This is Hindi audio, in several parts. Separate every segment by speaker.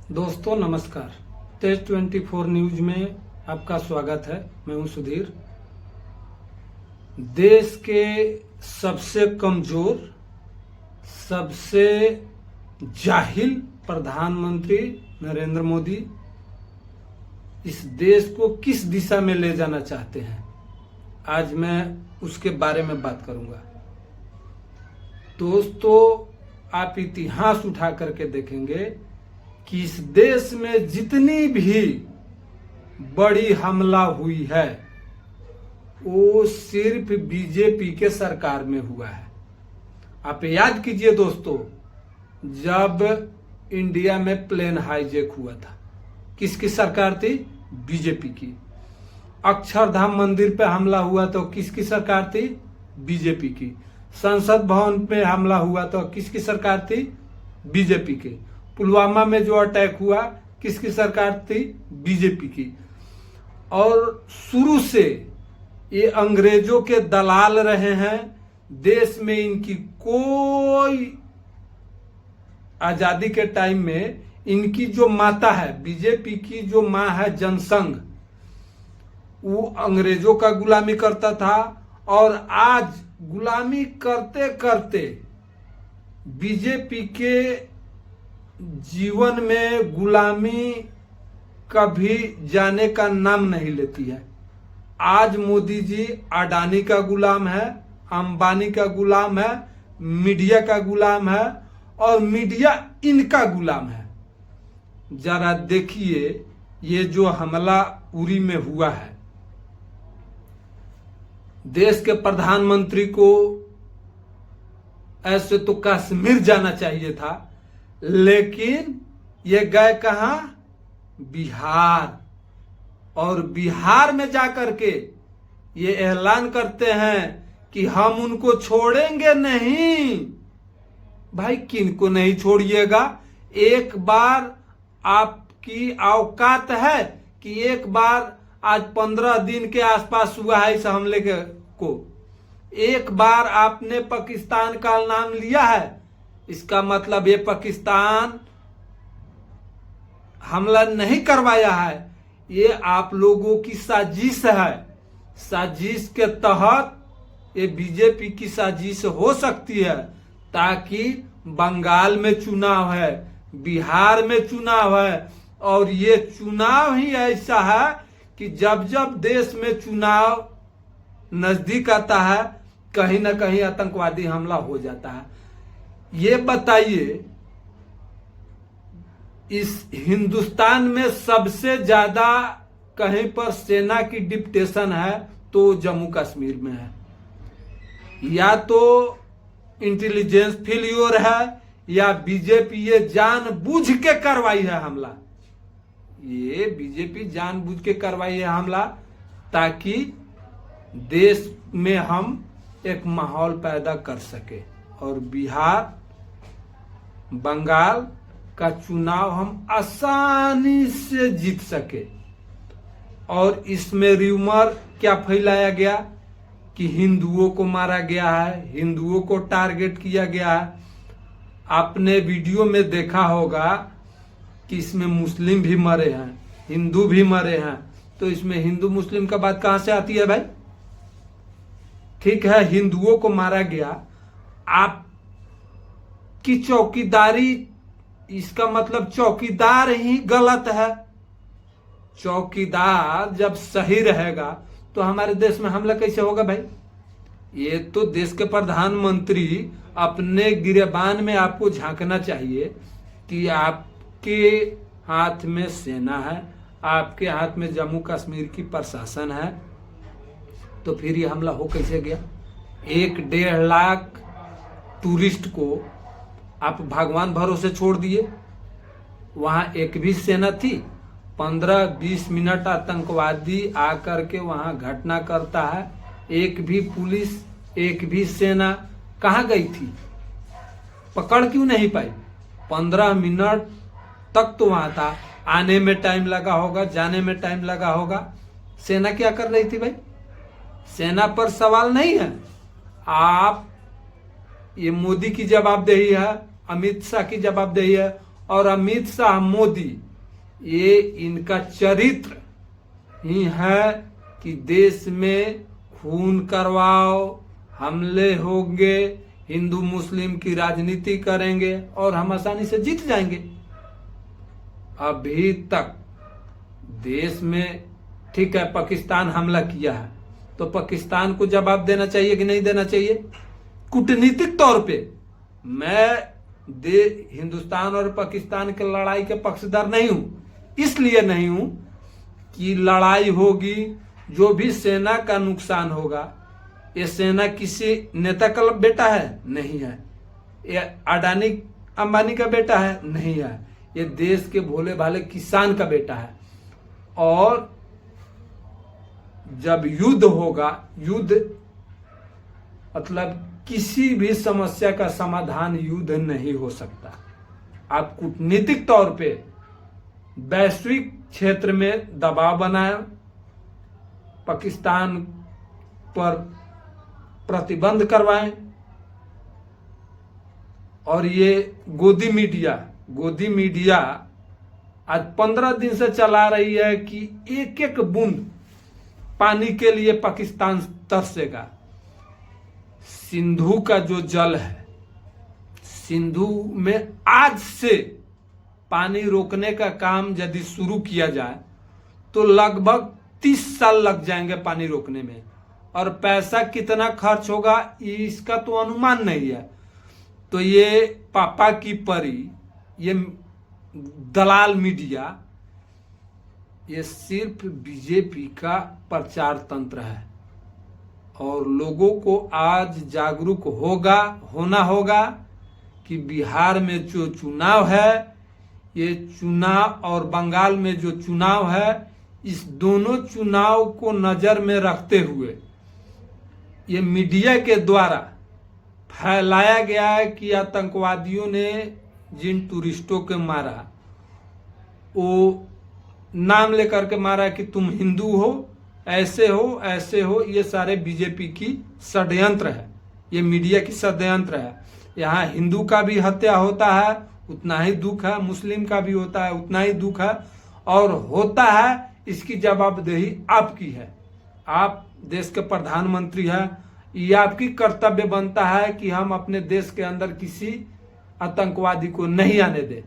Speaker 1: दोस्तों नमस्कार। तेज 24 न्यूज में आपका स्वागत है। मैं हूं सुधीर। देश के सबसे कमजोर, सबसे जाहिल प्रधानमंत्री नरेंद्र मोदी इस देश को किस दिशा में ले जाना चाहते हैं, आज मैं उसके बारे में बात करूंगा। दोस्तों, आप इतिहास उठा करके देखेंगे कि इस देश में जितनी भी बड़ी हमला हुई है वो सिर्फ बीजेपी के सरकार में हुआ है। आप याद कीजिए दोस्तों, जब इंडिया में प्लेन हाईजैक हुआ था, किसकी सरकार थी? बीजेपी की। अक्षरधाम मंदिर पे हमला हुआ तो किसकी सरकार थी? बीजेपी की। संसद भवन पे हमला हुआ तो किसकी सरकार थी? बीजेपी की। पुलवामा में जो अटैक हुआ किसकी सरकार थी? बीजेपी की। और शुरू से ये अंग्रेजों के दलाल रहे हैं। देश में इनकी कोई आजादी के टाइम में इनकी जो माता है, बीजेपी की जो मां है जनसंघ, वो अंग्रेजों का गुलामी करता था। और आज गुलामी करते करते बीजेपी के जीवन में गुलामी कभी जाने का नाम नहीं लेती है। आज मोदी जी अडानी का गुलाम है, अंबानी का गुलाम है, मीडिया का गुलाम है और मीडिया इनका गुलाम है। जरा देखिए ये जो हमला उरी में हुआ है, देश के प्रधानमंत्री को ऐसे तो कश्मीर जाना चाहिए था, लेकिन ये गए कहां? बिहार। और बिहार में जाकर के ये ऐलान करते हैं कि हम उनको छोड़ेंगे नहीं। भाई, किनको नहीं छोड़िएगा? एक बार आपकी औकात है कि एक बार, आज 15 दिन के आसपास हुआ है इस हमले को, एक बार आपने पाकिस्तान का नाम लिया है, इसका मतलब ये पाकिस्तान हमला नहीं करवाया है। ये आप लोगों की साजिश है। साजिश के तहत ये बीजेपी की साजिश हो सकती है, ताकि बंगाल में चुनाव है, बिहार में चुनाव है, और ये चुनाव ही ऐसा है कि जब जब देश में चुनाव नजदीक आता है, कहीं ना कहीं आतंकवादी हमला हो जाता है। ये बताइए, इस हिंदुस्तान में सबसे ज्यादा कहीं पर सेना की डिप्टेशन है तो जम्मू कश्मीर में है। या तो इंटेलिजेंस फेल्योर है या बीजेपी ये जानबूझ के करवाई है हमला। ये बीजेपी जानबूझ के करवाई है हमला ताकि देश में हम एक माहौल पैदा कर सके और बिहार, बंगाल का चुनाव हम आसानी से जीत सके। और इसमें र्यूमर क्या फैलाया गया कि हिंदुओं को मारा गया है, हिंदुओं को टारगेट किया गया है। आपने वीडियो में देखा होगा कि इसमें मुस्लिम भी मरे हैं, हिंदू भी मरे हैं। तो इसमें हिंदू मुस्लिम का बात कहां से आती है भाई? ठीक है, हिंदुओं को मारा गया, आपकी चौकीदारी, इसका मतलब चौकीदार ही गलत है। चौकीदार जब सही रहेगा तो हमारे देश में हमला कैसे होगा भाई? ये तो देश के प्रधानमंत्री अपने गिरेबान में आपको झांकना चाहिए कि आपके हाथ में सेना है, आपके हाथ में जम्मू कश्मीर की प्रशासन है, तो फिर ये हमला हो कैसे गया? 1-1.5 लाख टूरिस्ट को आप भगवान भरोसे छोड़ दिए। वहां एक भी सेना थी? 15-20 मिनट आतंकवादी आकर के वहां घटना करता है, एक भी पुलिस, एक भी सेना कहां गई थी? पकड़ क्यों नहीं पाई? 15 मिनट तक तो वहां था। आने में टाइम लगा होगा, जाने में टाइम लगा होगा। सेना क्या कर रही थी भाई? सेना पर सवाल नहीं है। आप, ये मोदी की जवाबदेही है, अमित शाह की जवाबदेही है, और अमित शाह मोदी, ये इनका चरित्र ही है कि देश में खून करवाओ, हमले होंगे, हिंदू मुस्लिम की राजनीति करेंगे और हम आसानी से जीत जाएंगे। अभी तक देश में ठीक है पाकिस्तान हमला किया है तो पाकिस्तान को जवाब देना चाहिए कि नहीं देना चाहिए? कूटनीतिक तौर पे मैं हिंदुस्तान और पाकिस्तान के लड़ाई के पक्षधर नहीं हूं, इसलिए नहीं हूं कि लड़ाई होगी, जो भी सेना का नुकसान होगा, ये सेना किसी नेता का बेटा है? नहीं है। ये अडानी अंबानी का बेटा है? नहीं है। ये देश के भोले भाले किसान का बेटा है। और जब युद्ध होगा, युद्ध मतलब किसी भी समस्या का समाधान युद्ध नहीं हो सकता। आप कूटनीतिक तौर पे वैश्विक क्षेत्र में दबाव बनाएं, पाकिस्तान पर प्रतिबंध करवाएं, और ये गोदी मीडिया आज 15 दिन से चला रही है कि एक एक बूंद पानी के लिए पाकिस्तान तरसेगा। सिंधु का जो जल है, सिंधु में आज से पानी रोकने का काम यदि शुरू किया जाए तो लगभग 30 साल लग जाएंगे पानी रोकने में, और पैसा कितना खर्च होगा इसका तो अनुमान नहीं है। तो ये पापा की परी, ये दलाल मीडिया, ये सिर्फ बीजेपी का प्रचार तंत्र है। और लोगों को आज जागरूक होना होगा कि बिहार में जो चुनाव है, ये चुनाव और बंगाल में जो चुनाव है, इस दोनों चुनाव को नजर में रखते हुए ये मीडिया के द्वारा फैलाया गया है कि आतंकवादियों ने जिन टूरिस्टों के मारा, वो नाम लेकर के मारा कि तुम हिंदू हो, ऐसे हो, ये सारे बीजेपी की षड्यंत्र है, ये मीडिया की षड्यंत्र है। यहाँ हिंदू का भी हत्या होता है, उतना ही दुख है, मुस्लिम का भी होता है, उतना ही दुख है, और होता है, इसकी जवाबदेही आपकी है। आप देश के प्रधानमंत्री हैं, ये आपकी कर्तव्य बनता है कि हम अपने देश के अंदर किसी आतंकवादी को नहीं आने दें।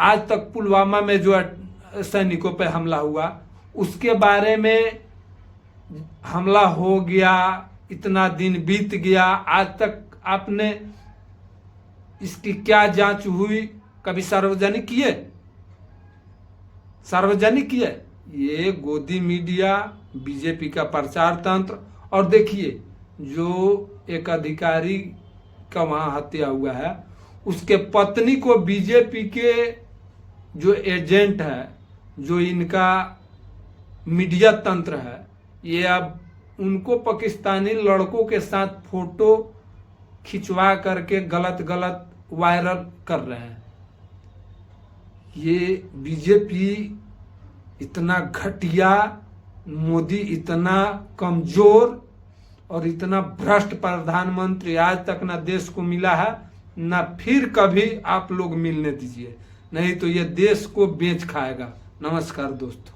Speaker 1: आज तक पुलवामा में जो सैनिकों पे हमला हुआ, उसके बारे में हमला हो गया, इतना दिन बीत गया, आज तक आपने इसकी क्या जांच हुई? कभी सार्वजनिक किए? ये गोदी मीडिया, बीजेपी का प्रचार तंत्र। और देखिए, जो एक अधिकारी का वहां हत्या हुआ है, उसके पत्नी को बीजेपी के जो एजेंट है, जो इनका मीडिया तंत्र है, ये अब उनको पाकिस्तानी लड़कों के साथ फोटो खिंचवा करके गलत वायरल कर रहे हैं। ये बीजेपी इतना घटिया, मोदी इतना कमजोर और इतना भ्रष्ट प्रधानमंत्री आज तक ना देश को मिला है, ना फिर कभी आप लोग मिलने दीजिए, नहीं तो ये देश को बेच खाएगा। नमस्कार दोस्तों।